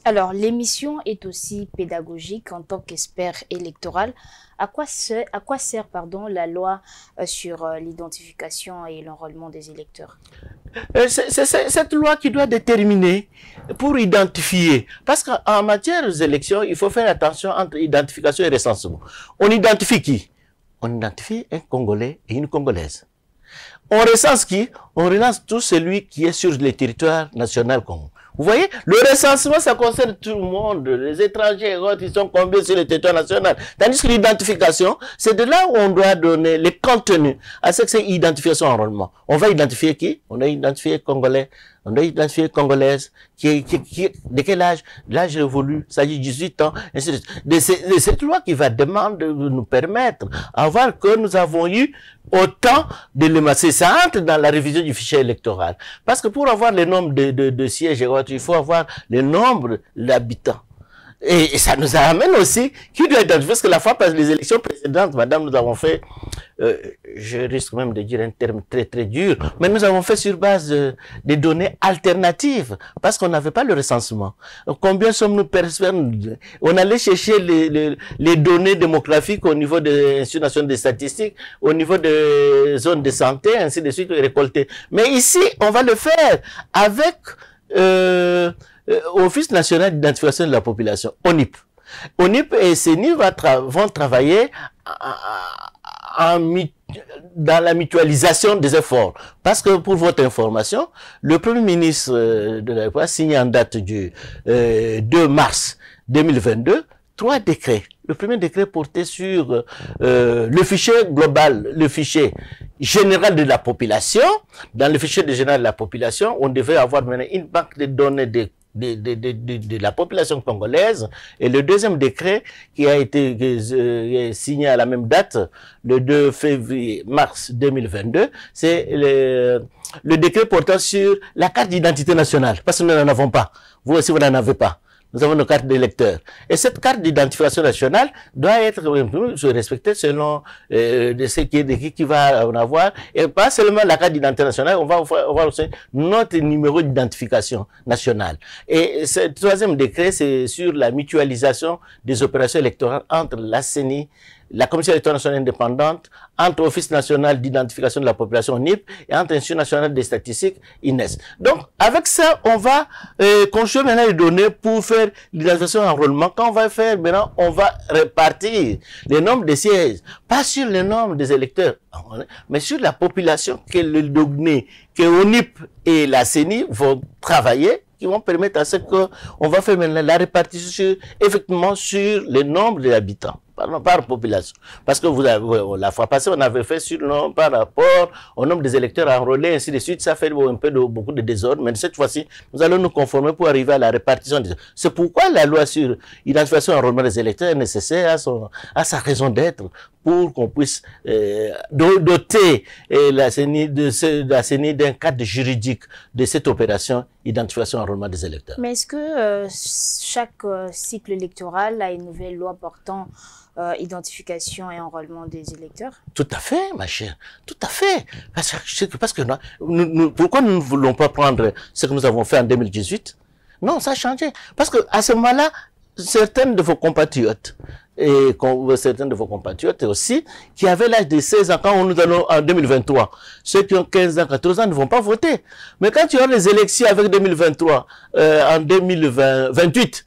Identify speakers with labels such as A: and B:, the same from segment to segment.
A: Alors, l'émission est aussi pédagogique en tant qu'expert électoral. À quoi sert pardon, la loi sur l'identification et l'enrôlement des électeurs?
B: C'est cette loi qui doit déterminer pour identifier. Parce qu'en matière d'élection, il faut faire attention entre identification et recensement. On identifie qui? On identifie un Congolais et une Congolaise. On recense qui? On recense tout celui qui est sur le territoire national Congo. Vous voyez, le recensement, ça concerne tout le monde. Les étrangers et autres, ils sont combien sur le territoire national. Tandis que l'identification, c'est de là où on doit donner les contenus à ce que c'est identification enrôlement. On va identifier qui? On a identifié Congolais, on a identifié Congolaise, de quel âge? L'âge évolue, ça dit 18 ans, ainsi de suite. De cette loi qui va demander de nous permettre, avant que nous avons eu autant de l'émancipation. Ça entre dans la révision du fichier électoral. Parce que pour avoir le nombre de sièges et autres, il faut avoir le nombre d'habitants. Et ça nous amène aussi, qui doit être, parce que la fois, parce que les élections précédentes, madame, nous avons fait, je risque même de dire un terme très très dur, mais nous avons fait sur base des données alternatives, parce qu'on n'avait pas le recensement. Combien sommes-nous personnes? On allait chercher les données démographiques au niveau de l'Institut national des statistiques, au niveau des zones de santé, ainsi de suite, récolter. Mais ici, on va le faire avec Office national d'identification de la population, ONIP. ONIP et CENI vont travailler dans la mutualisation des efforts. Parce que pour votre information, le Premier ministre de la République a signé en date du 2 mars 2022 3 décrets. Le premier décret portait sur le fichier global, le fichier général de la population. Dans le fichier général de la population, on devait avoir maintenant une banque de données de la population congolaise. Et le deuxième décret qui a été signé à la même date, le 2 février, mars 2022, c'est le décret portant sur la carte d'identité nationale. Parce que nous n'en avons pas. Vous aussi, vous n'en avez pas. Nous avons nos cartes d'électeurs. Et cette carte d'identification nationale doit être respectée selon ce qui va en avoir. Et pas seulement la carte d'identité nationale, on va avoir aussi notre numéro d'identification nationale. Et ce troisième décret, c'est sur la mutualisation des opérations électorales entre la CENI, la Commission électorale nationale indépendante, entre Office national d'identification de la population NIP et entre l'Institut national des statistiques INES. Donc, avec ça, on va construire maintenant les données pour faire l'identification enrôlement. Quand on va faire, maintenant, on va répartir le nombre de sièges, pas sur le nombre des électeurs, mais sur la population que le donné, que ONIP et la CENI vont travailler, qui vont permettre à ce qu'on va faire maintenant la répartition effectivement sur le nombre d'habitants. Par population. Parce que la fois passée, on avait fait sur le nombre par rapport au nombre des électeurs enrôlés, ainsi de suite. Ça fait un peu beaucoup de désordre. Mais cette fois-ci, nous allons nous conformer pour arriver à la répartition. C'est pourquoi la loi sur l'identification et enrôlement des électeurs est nécessaire à sa raison d'être, pour qu'on puisse doter la CENI d'un cadre juridique de cette opération identification et enrôlement des électeurs.
A: Mais est-ce que chaque cycle électoral a une nouvelle loi portant identification et enrôlement des électeurs?
B: Tout à fait, ma chère. Tout à fait. Parce que pourquoi nous ne voulons pas prendre ce que nous avons fait en 2018? Non, ça a changé. Parce que à ce moment-là, certains de vos compatriotes, et certains de vos compatriotes aussi, qui avaient l'âge de 16 ans quand nous allons en 2023. Ceux qui ont 15 ans, 14 ans ne vont pas voter. Mais quand tu as les élections avec 2023, en 2028,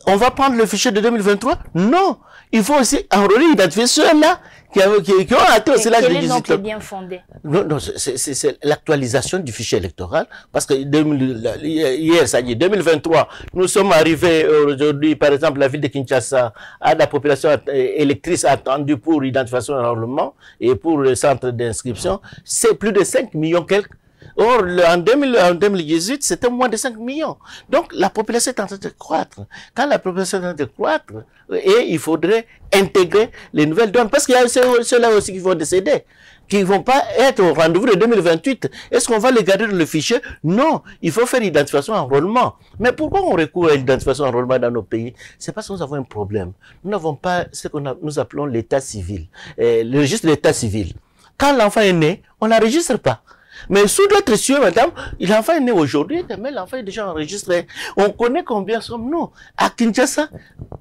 B: on va prendre le fichier de 2023? Non. Il faut aussi enrôler, identifier ceux-là qui ont atteint aussi l'âge de 18 ans.
A: Quel est donc le bien fondé?
B: Non, c'est l'actualisation du fichier électoral. Parce que hier, ça dit 2023, nous sommes arrivés aujourd'hui, par exemple, la ville de Kinshasa a la population électrice attendue pour l'identification et l'enrôlement et pour le centre d'inscription. C'est plus de 5 millions quelques. Or, en 2018, c'était moins de 5 millions. Donc, la population est en train de croître. Quand la population est en train de croître, et il faudrait intégrer les nouvelles données. Parce qu'il y a ceux-là aussi qui vont décéder, qui ne vont pas être au rendez-vous de 2028. Est-ce qu'on va les garder dans le fichier? Non, il faut faire l'identification enrôlement. Mais pourquoi on recourt à l'identification enrôlement dans nos pays? C'est parce que nous avons un problème. Nous n'avons pas ce que nous appelons l'état civil, le registre de l'état civil. Quand l'enfant est né, on ne l'enregistre pas. Mais sous d'autres cieux, madame, l'enfant est né aujourd'hui, mais l'enfant est déjà enregistré. On connaît combien sommes-nous. À Kinshasa,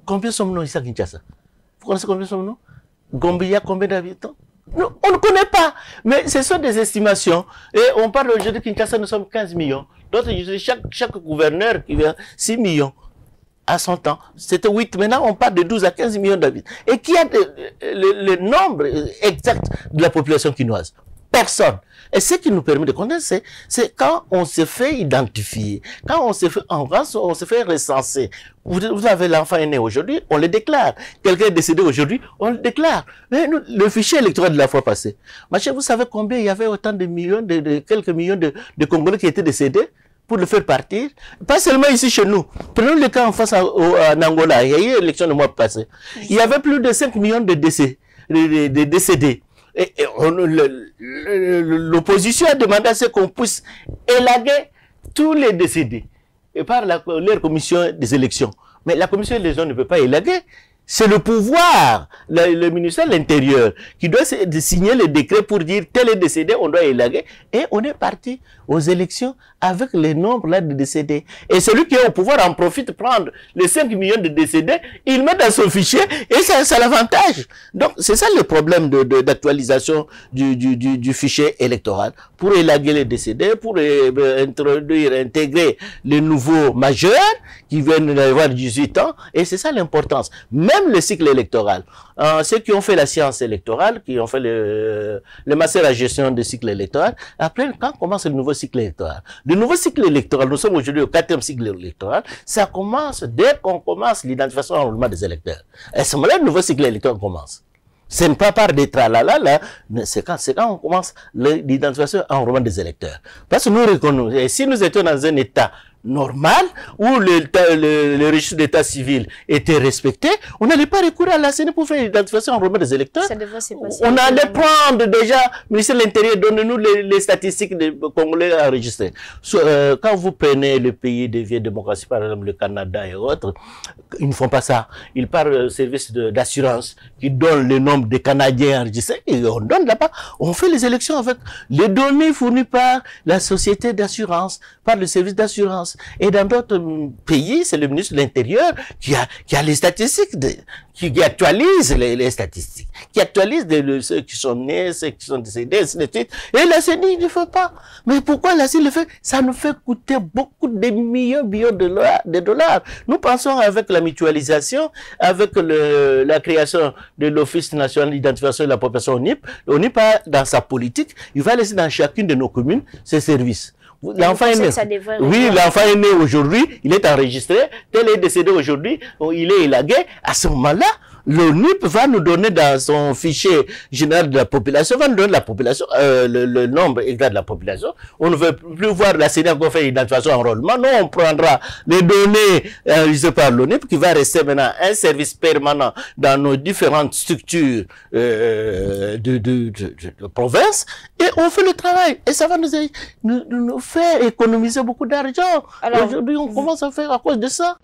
B: combien sommes-nous ici à Kinshasa? Vous connaissez combien sommes-nous? Il y a combien d'habitants? On ne connaît pas. Mais ce sont des estimations. Et on parle aujourd'hui de Kinshasa, nous sommes 15 millions. D'autres, chaque gouverneur qui vient 6 millions. À son temps, c'était 8. Maintenant, on parle de 12 à 15 millions d'habitants. Et qui a le nombre exact de la population quinoise? Personne. Et ce qui nous permet de connaître, c'est quand on se fait identifier, quand on se fait on se fait recenser. Vous avez l'enfant né aujourd'hui, on le déclare. Quelqu'un est décédé aujourd'hui, on le déclare. Mais nous, le fichier électoral de la fois passée, ma chère, vous savez combien il y avait autant de millions, quelques millions de Congolais qui étaient décédés pour le faire partir? Pas seulement ici chez nous. Prenons le cas en face en Angola. Il y a eu l'élection le mois passé. Il y avait plus de 5 millions de décédés. Et l'opposition a demandé à ce qu'on puisse élaguer tous les décédés et par leur commission des élections. Mais la commission des élections ne peut pas élaguer. C'est le pouvoir, le ministère de l'Intérieur, qui doit signer le décret pour dire tel est décédé, on doit élaguer. Et on est parti aux élections avec les nombres là de décédés. Et celui qui est au pouvoir en profite, prendre les 5 millions de décédés, il met dans son fichier et ça l'avantage. Donc c'est ça le problème d'actualisation du fichier électoral. Pour élaguer les décédés, pour intégrer les nouveaux majeurs qui viennent d'avoir 18 ans. Et c'est ça l'importance. Même le cycle électoral. Ceux qui ont fait la science électorale, qui ont fait le master à gestion du cycle électoral, après, quand commence le nouveau cycle électoral? Le nouveau cycle électoral, nous sommes aujourd'hui au 4e cycle électoral, ça commence dès qu'on commence l'identification et enrôlement des électeurs. À ce moment-là, le nouveau cycle électoral commence. Ce n'est pas par des tralala, là, c'est quand on commence l'identification et enrôlement des électeurs. Parce que nous reconnaissons, si nous étions dans un état normal, où le registre d'état civil était respecté, on n'allait pas recourir à la CENI pour faire l'identification et enrôlement des électeurs. On allait prendre déjà, le ministère de l'Intérieur, donnez-nous les statistiques des Congolais enregistrés. Quand vous prenez le pays des vieilles démocraties, par exemple le Canada et autres, ils ne font pas ça. Ils parlent au service d'assurance qui donne le nombre de Canadiens enregistrés et on donne là-bas. On fait les élections avec les données fournies par la société d'assurance, par le service d'assurance. Et dans d'autres pays, c'est le ministre de l'Intérieur qui a les statistiques, qui actualise les statistiques, qui actualise ceux qui sont nés, ceux qui sont décédés, ainsi de suite. Et la CENI ne fait pas. Mais pourquoi la CENI le fait? Ça nous fait coûter beaucoup de millions de dollars. Nous pensons avec la mutualisation, avec la création de l'Office national d'identification de la population ONIP, l'ONIP a dans sa politique, il va laisser dans chacune de nos communes ses services. L'enfant est né. Oui, l'enfant est né aujourd'hui, il est enregistré, tel est décédé aujourd'hui, il est élagué. À ce moment-là, l'ONIP va nous donner dans son fichier général de la population, va nous donner la population, le nombre exact de la population. On ne veut plus voir la CENI encore faire l'identification enrôlement. Non, on prendra les données enregistrées par l'ONIP qui va rester maintenant un service permanent dans nos différentes structures de province et on fait le travail. Et ça va nous faire économiser beaucoup d'argent. Aujourd'hui, on commence à faire à cause de ça.